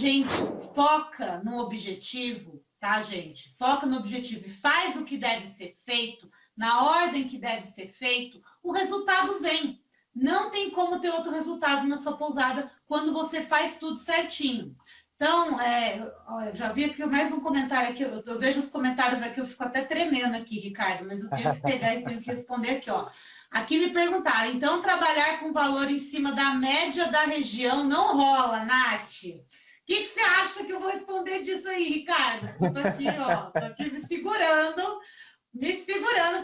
gente foca no objetivo, tá, gente? Foca no objetivo e faz o que deve ser feito, na ordem que deve ser feito, o resultado vem. Não tem como ter outro resultado na sua pousada quando você faz tudo certinho. Então, eu já vi aqui mais um comentário aqui, eu vejo os comentários aqui, eu fico até tremendo aqui, Ricardo, mas eu tenho que pegar e tenho que responder aqui, ó. Aqui me perguntaram, então trabalhar com valor em cima da média da região não rola, Nath? O que você acha que eu vou responder disso aí, Ricardo? Eu tô aqui, ó, tô aqui me segurando.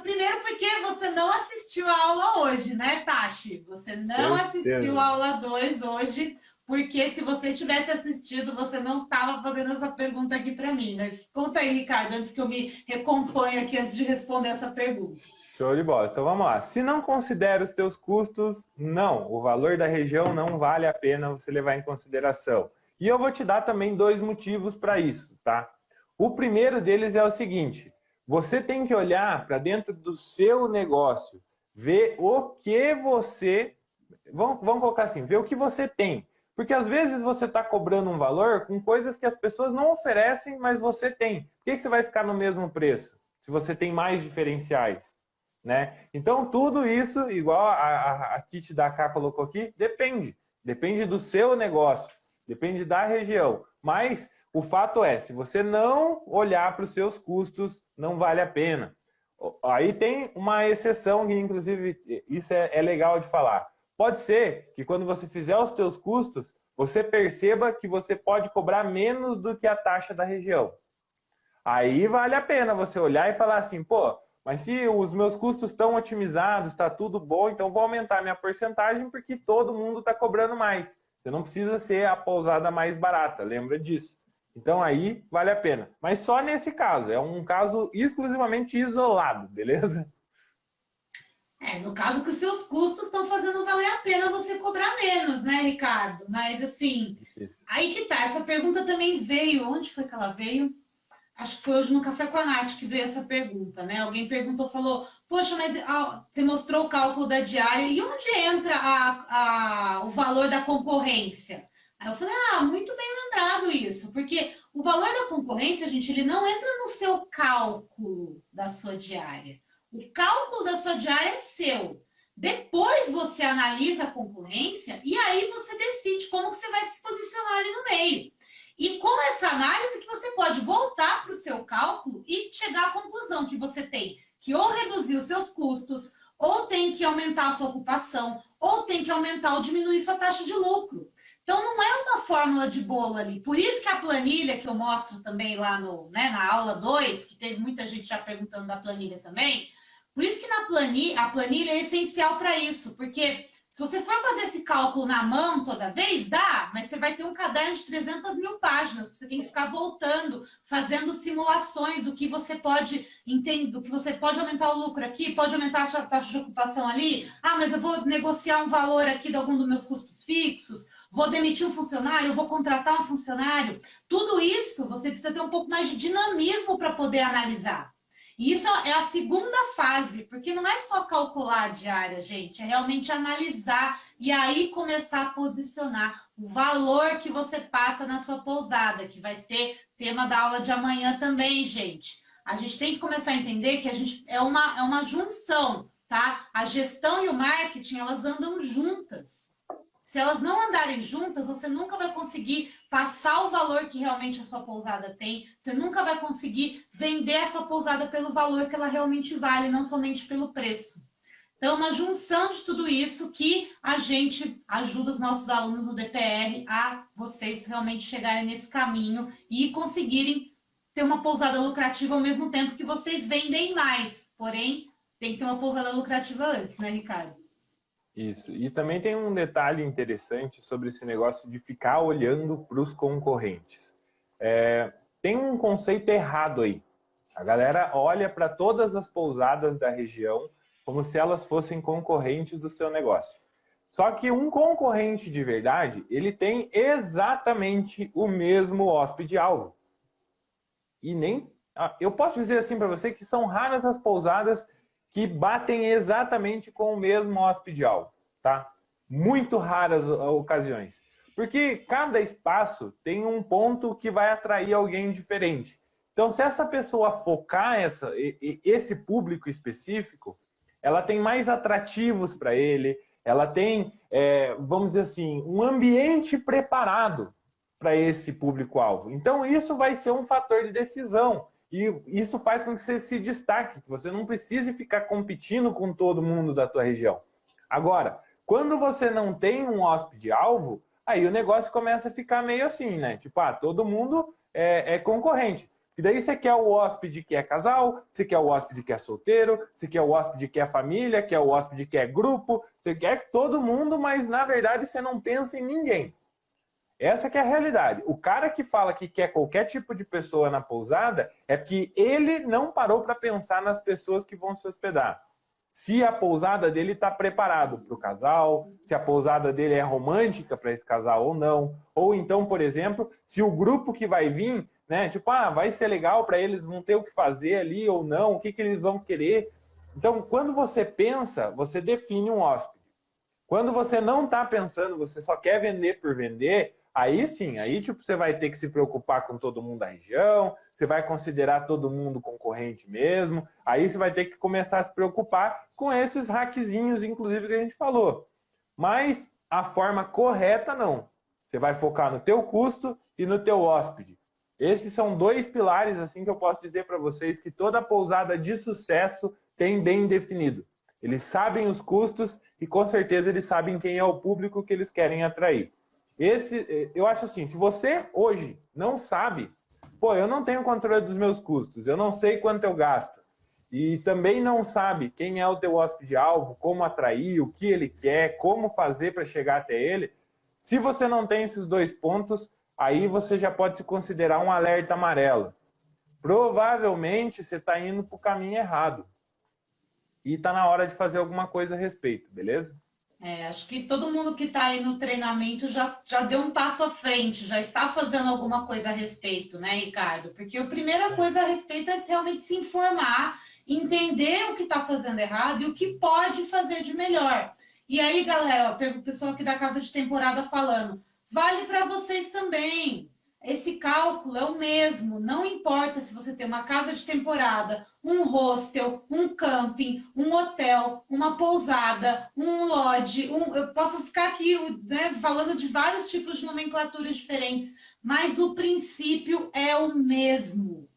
Primeiro porque você não assistiu a aula hoje, né, Tashi? Você não assistiu a aula 2 hoje, porque se você tivesse assistido, você não estava fazendo essa pergunta aqui para mim. Mas conta aí, Ricardo, antes que eu me recomponha aqui, antes de responder essa pergunta. Show de bola. Então vamos lá. Se não considera os teus custos, não. O valor da região não vale a pena você levar em consideração. E eu vou te dar também 2 motivos para isso, tá? O primeiro deles é o seguinte: você tem que olhar para dentro do seu negócio, ver o que você... Vamos colocar assim, ver o que você tem. Porque às vezes você está cobrando um valor com coisas que as pessoas não oferecem, mas você tem. Por que você vai ficar no mesmo preço, se você tem mais diferenciais? Né? Então tudo isso, igual a Kit da K colocou aqui, depende. Depende do seu negócio, depende da região. Mas o fato é, se você não olhar para os seus custos, não vale a pena. Aí tem uma exceção, que inclusive isso é legal de falar. Pode ser que quando você fizer os seus custos, você perceba que você pode cobrar menos do que a taxa da região. Aí vale a pena você olhar e falar assim, pô, mas se os meus custos estão otimizados, está tudo bom, então vou aumentar minha porcentagem porque todo mundo está cobrando mais. Você não precisa ser a pousada mais barata, lembra disso. Então aí vale a pena. Mas só nesse caso, é um caso exclusivamente isolado, beleza? No caso que os seus custos estão fazendo valer a pena você cobrar menos, né, Ricardo? Mas assim, aí que tá, essa pergunta também veio, onde foi que ela veio? Acho que foi hoje no Café com a Nath que veio essa pergunta, né? Alguém perguntou, falou, poxa, mas você mostrou o cálculo da diária, e onde entra o valor da concorrência? Aí eu falei, muito bem lembrado isso, porque o valor da concorrência, gente, ele não entra no seu cálculo da sua diária. O cálculo da sua diária é seu. Depois você analisa a concorrência e aí você decide como que você vai se posicionar ali no meio. E com essa análise que você pode voltar para o seu cálculo e chegar à conclusão que você tem que ou reduzir os seus custos, ou tem que aumentar a sua ocupação, ou tem que aumentar ou diminuir sua taxa de lucro. Então não é uma fórmula de bolo ali. Por isso que a planilha que eu mostro também lá na aula 2, que teve muita gente já perguntando da planilha também, por isso que a planilha é essencial para isso, porque se você for fazer esse cálculo na mão toda vez, dá, mas você vai ter um caderno de 300 mil páginas, você tem que ficar voltando, fazendo simulações do que você pode entender, do que você pode aumentar o lucro aqui, pode aumentar a taxa de ocupação ali, mas eu vou negociar um valor aqui de algum dos meus custos fixos, vou demitir um funcionário, vou contratar um funcionário. Tudo isso você precisa ter um pouco mais de dinamismo para poder analisar. E isso é a segunda fase, porque não é só calcular a diária, gente, é realmente analisar e aí começar a posicionar o valor que você passa na sua pousada, que vai ser tema da aula de amanhã também, gente. A gente tem que começar a entender que a gente é uma junção, tá? A gestão e o marketing, elas andam juntas. Se elas não andarem juntas, você nunca vai conseguir passar o valor que realmente a sua pousada tem, você nunca vai conseguir vender a sua pousada pelo valor que ela realmente vale, não somente pelo preço. Então, uma junção de tudo isso que a gente ajuda os nossos alunos no DPR a vocês realmente chegarem nesse caminho e conseguirem ter uma pousada lucrativa ao mesmo tempo que vocês vendem mais. Porém, tem que ter uma pousada lucrativa antes, né, Ricardo? Isso. E também tem um detalhe interessante sobre esse negócio de ficar olhando para os concorrentes. Tem um conceito errado aí. A galera olha para todas as pousadas da região como se elas fossem concorrentes do seu negócio. Só que um concorrente de verdade, ele tem exatamente o mesmo hóspede-alvo. E nem... Eu posso dizer assim para você que são raras as pousadas que batem exatamente com o mesmo hóspede-alvo, tá? Muito raras ocasiões. Porque cada espaço tem um ponto que vai atrair alguém diferente. Então, se essa pessoa focar esse público específico, ela tem mais atrativos para ele, ela tem, vamos dizer assim, um ambiente preparado para esse público-alvo. Então, isso vai ser um fator de decisão. E isso faz com que você se destaque, que você não precise ficar competindo com todo mundo da tua região. Agora, quando você não tem um hóspede-alvo, aí o negócio começa a ficar meio assim, né? Tipo, todo mundo é concorrente. E daí você quer o hóspede que é casal, você quer o hóspede que é solteiro, você quer o hóspede que é família, quer o hóspede que é grupo, você quer todo mundo, mas na verdade você não pensa em ninguém. Essa que é a realidade. O cara que fala que quer qualquer tipo de pessoa na pousada é porque ele não parou para pensar nas pessoas que vão se hospedar. Se a pousada dele está preparado para o casal, se a pousada dele é romântica para esse casal ou não. Ou então, por exemplo, se o grupo que vai vir, né, tipo, vai ser legal para eles, vão ter o que fazer ali ou não, o que eles vão querer. Então, quando você pensa, você define um hóspede. Quando você não está pensando, você só quer vender por vender, aí sim, aí tipo, você vai ter que se preocupar com todo mundo da região, você vai considerar todo mundo concorrente mesmo, aí você vai ter que começar a se preocupar com esses hackzinhos, inclusive, que a gente falou. Mas a forma correta, não. Você vai focar no teu custo e no teu hóspede. Esses são dois pilares assim que eu posso dizer para vocês que toda pousada de sucesso tem bem definido. Eles sabem os custos e com certeza eles sabem quem é o público que eles querem atrair. Eu acho assim, se você hoje não sabe, eu não tenho controle dos meus custos, eu não sei quanto eu gasto, e também não sabe quem é o teu hóspede-alvo, como atrair, o que ele quer, como fazer para chegar até ele, se você não tem esses dois pontos, aí você já pode se considerar um alerta amarelo. Provavelmente você está indo para o caminho errado. E está na hora de fazer alguma coisa a respeito, beleza? Acho que todo mundo que está aí no treinamento já deu um passo à frente, já está fazendo alguma coisa a respeito, né, Ricardo? Porque a primeira coisa a respeito é realmente se informar, entender o que está fazendo errado e o que pode fazer de melhor. E aí, galera, o pessoal aqui da Casa de Temporada falando, vale para vocês também. Esse cálculo é o mesmo, não importa se você tem uma casa de temporada, um hostel, um camping, um hotel, uma pousada, um lodge, eu posso ficar aqui, né, falando de vários tipos de nomenclaturas diferentes, mas o princípio é o mesmo.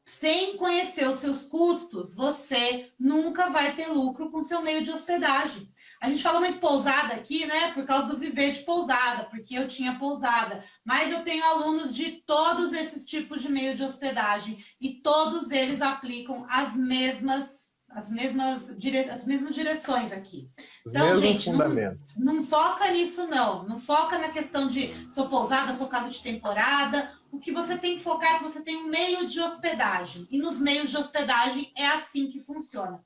Sem conhecer os seus custos, você nunca vai ter lucro com seu meio de hospedagem. A gente fala muito pousada aqui, né? Por causa do viver de pousada, porque eu tinha pousada. Mas eu tenho alunos de todos esses tipos de meio de hospedagem e todos eles aplicam as mesmas direções aqui. Então, gente, não foca nisso, não. Não foca na questão de sua pousada, sua casa de temporada. O que você tem que focar é que você tem um meio de hospedagem. E nos meios de hospedagem é assim que funciona.